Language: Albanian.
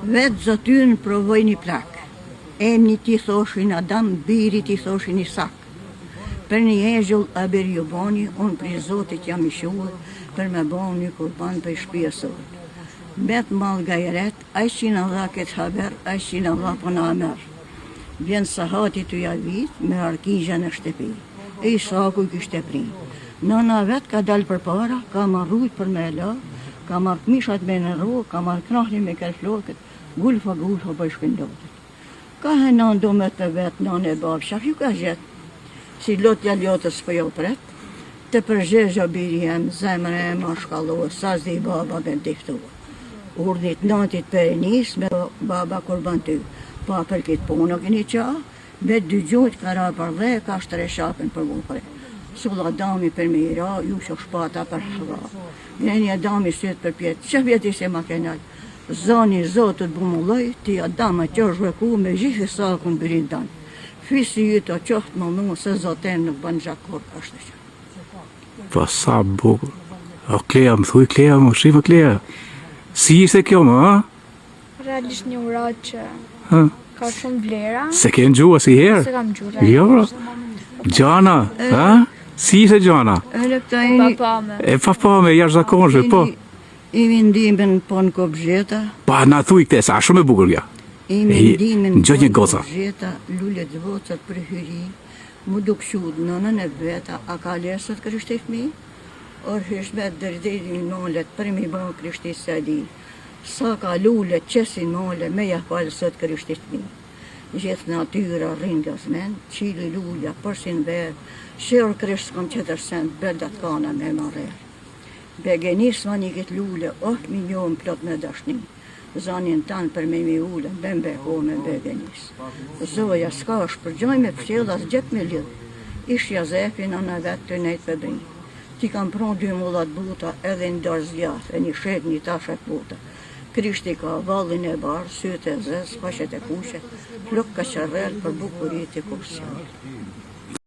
Vetë zotyrën provoj një plak. Emni ti thoshin Adam, biri ti thoshin Isak. Për një ezhull a beri ju boni, unë pri Zotit jam i shuhë, për me bon një kurban për shpia sot. Bet mal gajret, a që në dha këtë haber, a që në dha për në amer. Vjen sahati të javit, me arkigja në shtepi. E Isaku i kishte pri. Nëna vet ka dal për para, ka marrujt për me la, ka marrë mishat me në ro, ka marrë krahni me kërflokët, gulfa për shkëndotit. Ka henan do me të vetë nën e babë, shaf ju ka gjetë. Si lotja ljotës për jo pret, të përgjezha biri jem, zemre e ma shkallohë, sa zdi baba me diftuë. Urdit natit për e njës me baba kurban ty, pa për këtë punë këni qa, me dy gjojt ka ra për dhe, ka shtre shapin për mu pre. Sulla dami për me i ra, ju shë shpata për hëva. Një dami sytë për pjetë, që vjeti se ma kenaj. Zani Zotët bumulloj, ti adama që zhveku me gjithë sakun bërin danë. Fisi ju të qoftë më mu se Zoten nuk banë gjakur është që. Pa sa bukur. O Klea, më thuj Klea, më shifë Klea. Si ishte kjo më, ha? Realisht një urat që ka shumë vlera. Se ke në gjua si herë? Se kam gjurë. Jo, Gjana, ha? Si ishte Gjana? E papame, jashtëzakonshme, po. I vendimin po në kopzheta. Pa, na thuj këte, sa shumë e bukur kja. I vendimin po në goca. kopzheta, lullet vocat për hyri, mu dukshud nënën e veta, a ka lesët kërishti fmi? Or hishmet dërdiri nollet për mi bon kërishti sadi. Sa ka lullet qesin nollet me jafalë sot kërishti fmi. Gjithë natyra ringas men, qili lullja përsin verë, shërë kërishtë kom qëtër send, beldat kana me marrë. Begenis ma një këtë lulle, mi njohën plot me dashni. Zanin tanë për me mi ule, bembe ho me begenis. Zoja s'ka është përgjoj me pështjellas gjep me lidhë. Ishja zefi në në vetë të nejtë për brinjë. Ti kam pron 2 mullat buta edhe në darë zjath, e një shet një tashet buta. Krishti ka vallin e barë, sytë e zez, pashet e kushe, flok ka qarrel për bukurit e kursjallë.